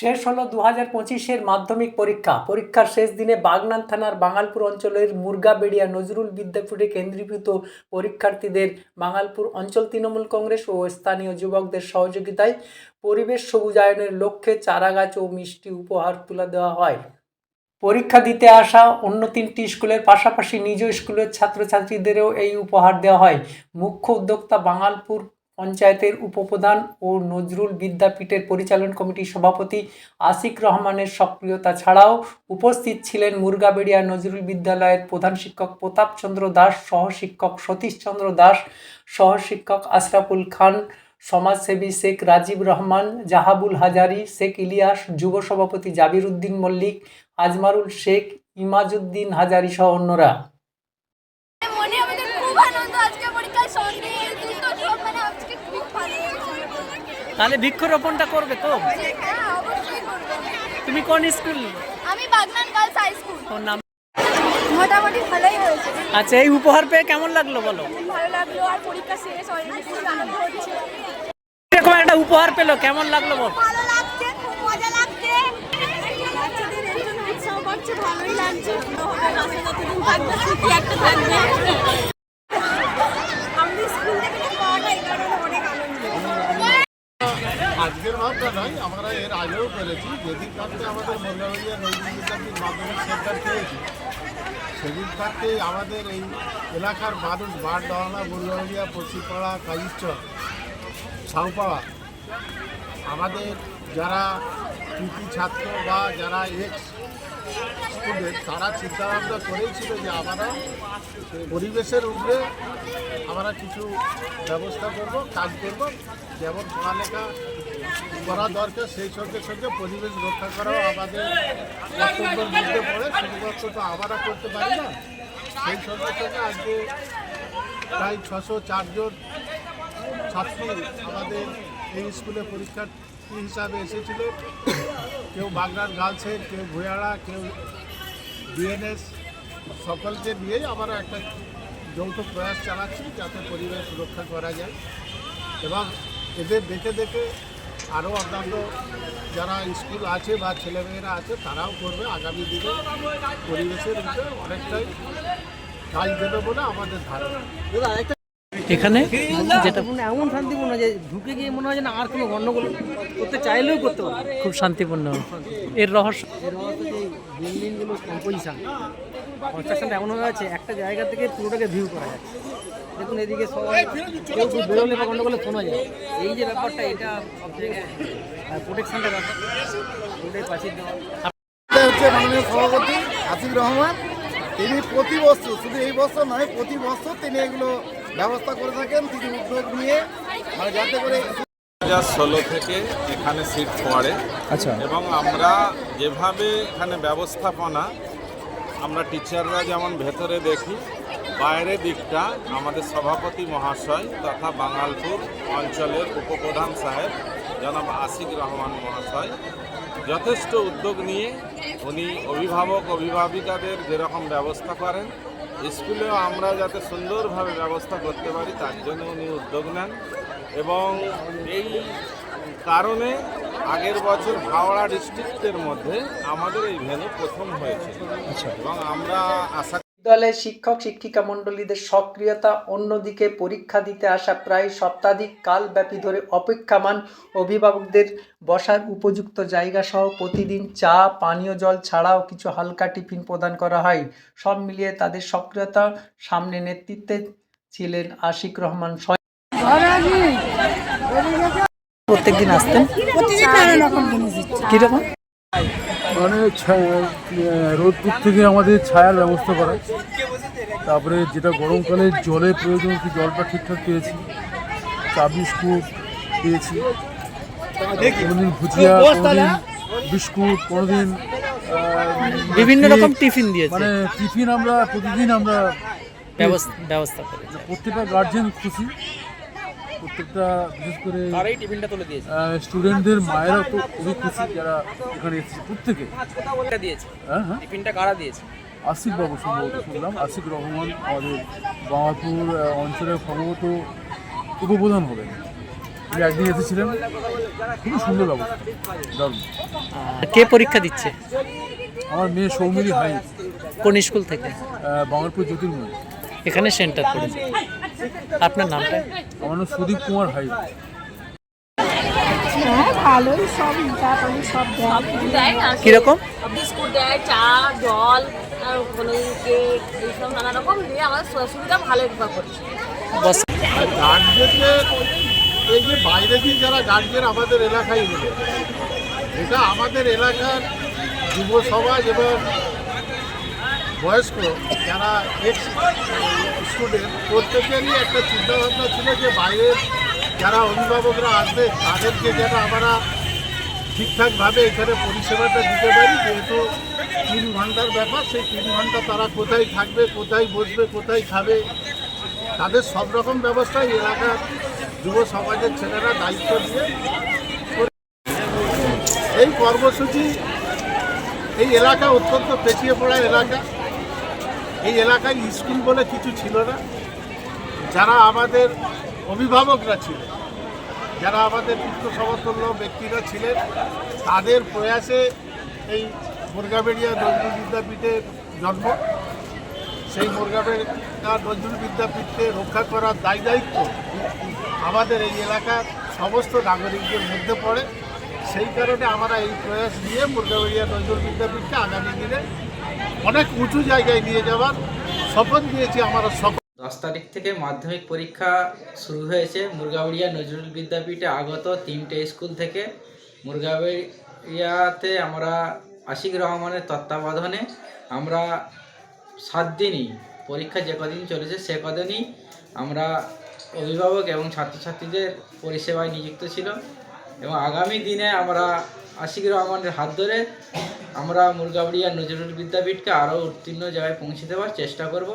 শেষ হলো 2025-এর মাধ্যমিক পরীক্ষা। পরীক্ষার শেষ দিনে বাগনান থানার বাঙালপুর অঞ্চলের মুরগাবেড়িয়া নজরুল বিদ্যাপীঠে কেন্দ্রীভূত পরীক্ষার্থীদের বাঙালপুর অঞ্চল তৃণমূল কংগ্রেস ও স্থানীয় যুবকদের সহযোগিতায় পরিবেশ সবুজায়নের লক্ষ্যে চারাগাছ ও মিষ্টি উপহার তুলে দেওয়া হয়। পরীক্ষা দিতে আসা অন্য 3টি স্কুলের পাশাপাশি নিজ স্কুলের ছাত্রছাত্রীদেরও এই উপহার দেওয়া হয়। মুখ্য উদ্যোক্তা বাঙালপুর পঞ্চায়েতের উপপ্রধান ও নজরুল বিদ্যাপীঠের পরিচালন কমিটির সভাপতি আশিক রহমানের সক্রিয়তা ছাড়াও উপস্থিত ছিলেন মুরগাবেড়িয়া নজরুল বিদ্যালয়ের প্রধান শিক্ষক প্রতাপচন্দ্র দাস, সহশিক্ষক সতীশচন্দ্র দাস, সহশিক্ষক আশরাফুল খান, সমাজসেবী শেখ রাজীব রহমান, জাহাবুল হাজারি, শেখ ইলিয়াস, যুব সভাপতি জাবির উদ্দিন মল্লিক, আজমারুল শেখ, ইমাজউদ্দিন হাজারি সহ অন্যরা। তাহলে বৃক্ষরোপণটা করবে তো? তুমি কোন স্কুল? আমি বাগনান গার্লস হাই স্কুল। ওর নাম? মোটামুটি ভালোই হয়েছে। আচ্ছা, এই উপহার পেয়ে কেমন লাগলো বলো? ভালো লাগলো, আর পরীক্ষা শেষ হয়নি, খুব আনন্দ হচ্ছে। এরকম একটা উপহার পেলো, কেমন লাগলো বল? ভালো লাগছে, খুব মজা লাগছে। বাচ্চাদের একজন উৎসাহ করছে, ভালোই লাগছে। বাসে যতদিন থাকবে স্মৃতি একটা থাকবে। আমাদের স্কুল থেকে পাওয়াটা এই কারণে অনেক আনন্দ। আজকের ভাবটা নয়, আমরা এর আগেও করেছি। যেদিন থাকতে আমাদের মুরগাবেড়িয়া নজরুল বিদ্যাপীঠ মাধ্যমিক সেন্টার পেয়েছি, সেদিন থাকতে আমাদের এই এলাকার মানুষ বারডাওয়ানা, মুরগাবেড়িয়া, পশ্চিমপাড়া, কাজিরচর, সাউপাড়া, আমাদের যারা কৃতি ছাত্র বা যারা এক্স স্টুডেন্ট, তারা চিন্তাভাবনা করেছিল যে আমরা পরিবেশের উপরে আমরা কিছু ব্যবস্থা করব, কাজ করব। যেমন পড়ালেখা করা দরকার, সেই সঙ্গে সঙ্গে পরিবেশ রক্ষা করাও আমাদের কর্তব্যের মধ্যে পড়ে। শুধুমাত্র তো আমরা করতে পারি না, সেই সঙ্গে সঙ্গে আজকে প্রায় 604 জন ছাত্রী আমাদের এই স্কুলে পরীক্ষার্থী হিসাবে এসেছিল। কেউ বাগনান গার্লসের, কেউ ভুয়াড়া, কেউ বিএনএস, সকলকে নিয়েই আমরা একটা যৌথ প্রয়াস চালাচ্ছি যাতে পরিবেশ রক্ষা করা যায়। এবং এদের দেখে দেখে আরও অন্যান্য যারা স্কুল আছে বা ছেলেমেয়েরা আছে তারাও করবে। আগামী দিনে পরিবেশের উপরে অনেকটাই কাজ দেবে বলে আমাদের ধারণা। এখানে যেটা এমন শান্তিপূর্ণ যে ঢুকে গিয়ে মনে হয় যে না আর কোনো গণ্ডগোল করতে চাইলেও করতে পারবে। খুব শান্তিপূর্ণ। এর রহস্য? এর রহস্য যে বিল্ডিংগুলো কম্পোজিশন, কনস্ট্রাকশনটা এমনভাবে আছে একটা জায়গা থেকে পুরোটাকে ভিউ করা যাচ্ছে। দেখুন এদিকে সবাই কেউ বেরোলে বা গণ্ডগোলে শোনা যায়। এই যে ব্যাপারটা, এটা সব জায়গায় প্রোটেকশনটা ব্যাপার, ওটাই পাশে দেওয়া। হচ্ছে মাননীয় সভাপতি আশিক রহমান। তিনি প্রতি বছর, শুধু এই বছর নয়, প্রতি বছর তিনি এগুলো ব্যবস্থা করে থাকেন। তিনি উদ্যোগ নিয়ে যাতে করে 2016 থেকে এখানে সিট পড়ে। আচ্ছা। এবং আমরা যেভাবে এখানে ব্যবস্থাপনা, আমরা টিচাররা যেমন ভেতরে দেখি, বাইরের দিকটা আমাদের সভাপতি মহাশয় তথা বাঙালপুর অঞ্চলের উপপ্রধান সাহেব জনাব আশিক রহমান মহাশয় যথেষ্ট উদ্যোগ নিয়ে উনি অভিভাবক অভিভাবিকাদের যেরকম ব্যবস্থা করেন, স্কুলেও আমরা যাতে সুন্দরভাবে ব্যবস্থা করতে পারি তার জন্য উনি উদ্যোগ নেন। এবং এই কারণে আগের বছর হাওড়া ডিস্ট্রিক্টের মধ্যে আমাদের এই ভেন্যু প্রথম হয়েছে। এবং আমরা আশা বিদ্যালয়ের শিক্ষক শিক্ষিকা মণ্ডলীদের সক্রিয়তা, অন্যদিকে পরীক্ষা দিতে আসা প্রায় সপ্তাধিক কালব্যাপী ধরে অপেক্ষমান অভিভাবকদের বসার উপযুক্ত জায়গা সহ প্রতিদিন চা, পানীয় জল ছাড়াও কিছু হালকা টিফিন প্রদান করা হয়। সব মিলিয়ে তাদের সক্রিয়তা সামনে নেতৃত্বে ছিলেন আশিক রহমান। প্রত্যেকদিন আসতেন? কিরকম? মানে রোদপুর থেকে আমাদের ছায়ার ব্যবস্থা করা, তারপরে যেটা গরমকালে জলের প্রয়োজন সেই জলটা ঠিকঠাক পেয়েছি, চা বিস্কুট পেয়েছি, কোনোদিন ভুজিয়া, কোনোদিন বিস্কুট, কোনোদিন বিভিন্ন রকম টিফিন দিয়েছে। মানে টিফিন আমরা প্রতিদিন আমরা ব্যবস্থা করি। প্রত্যেকটা গার্জেন খুশি, প্রত্যেকটা বিশেষ করে টিফিনটা তুলে দিয়েছে স্টুডেন্টদের মায়েরা তো খুবই খুশি যারা এখানে এসেছে প্রত্যেকে। হ্যাঁ হ্যাঁ, টিফিনটা কারা দিয়েছে? আশিক বাবু সম্ভবত শুনলাম, আশিক রহমান আমাদের বাঙালপুর অঞ্চলের সম্ভবত উপপ্রধান হবেন। উনি একদিন এসেছিলেন, খুবই সুন্দর ব্যবস্থা, দারুণ। কে পরীক্ষা দিচ্ছে? আমার মেয়ে সৌমিলি হাই, কোন স্কুল থেকে? বাঙালপুর জ্যোতির্ময়। এখানে সেন্টার করেছে। আপনার নামটা? আমার নাম সুদীপ কুমার হাই। হ্যাঁ ভালোই, সব পানি সব দেয়। কিরকম? বিস্কুট দেয়, চা, জল, আর ওখানে কেক, এইসব নানা রকম দিয়ে আমাদের সুবিধা ভালোই করছে। বস আর গার্জেনদের এই যে বাইরে দিয়ে যারা গার্জেন আমাদের এলাকায় এলো, এটা আমাদের এলাকার যুব সমাজ এবং বয়স্ক যারা এক্স স্টুডেন্ট প্রত্যেকেরই একটা চিন্তাভাবনা ছিল যে বাইরের যারা অভিভাবকরা আসবে তাদেরকে যেন আমরা ঠিকঠাকভাবে এখানে পরিষেবাটা দিতে পারি। যেহেতু 3 ঘন্টার ব্যাপার, সেই 3 ঘন্টা তারা কোথায় থাকবে, কোথায় বসবে, কোথায় খাবে, তাদের সব রকম ব্যবস্থাই এলাকার যুব সমাজের ছেলেরা দায়িত্ব দিয়ে করে। এই কর্মসূচি, এই এলাকা অত্যন্ত পিছিয়ে পড়া এলাকা। এই এলাকায় স্কুল বলে কিছু ছিল না। যারা আমাদের অভিভাবকরা ছিলেন, যারা আমাদের পুত্র সমতুল্য ব্যক্তিরা ছিলেন, তাদের প্রয়াসে এই মুরগাবেড়িয়া নজরুল বিদ্যাপীঠের জন্ম। সেই মুরগাবেড়িয়া নজরুল বিদ্যাপীঠকে রক্ষা করার দায়িত্ব আমাদের এই এলাকার সমস্ত নাগরিকদের মধ্যে পড়ে। সেই কারণে আমরা এই প্রয়াস নিয়ে মুরগাবেড়িয়া নজরুল বিদ্যাপীঠকে আগামী দিনে অনেক উঁচু জায়গায় নিয়ে যাওয়ার শপথ দিয়েছি আমরা সকল। 10 তারিখ থেকে মাধ্যমিক পরীক্ষা শুরু হয়েছে মুরগাবেড়িয়া নজরুল বিদ্যাপীঠে আগত 3টে স্কুল থেকে। মুরগাবেড়িয়াতে আমরা আশিক রহমানের তত্ত্বাবধানে আমরা 7 দিনই পরীক্ষা যে কদিন চলেছে সে কদিনই আমরা অভিভাবক এবং ছাত্রছাত্রীদের পরিষেবায় নিযুক্ত ছিল এবং আগামী দিনে আমরা আশিক রহমানের হাত ধরে আমরা মুরগাবেড়িয়া নজরুল বিদ্যাপীঠকে আরও উত্তীর্ণ জায়গায় পৌঁছে দেওয়ার চেষ্টা করব।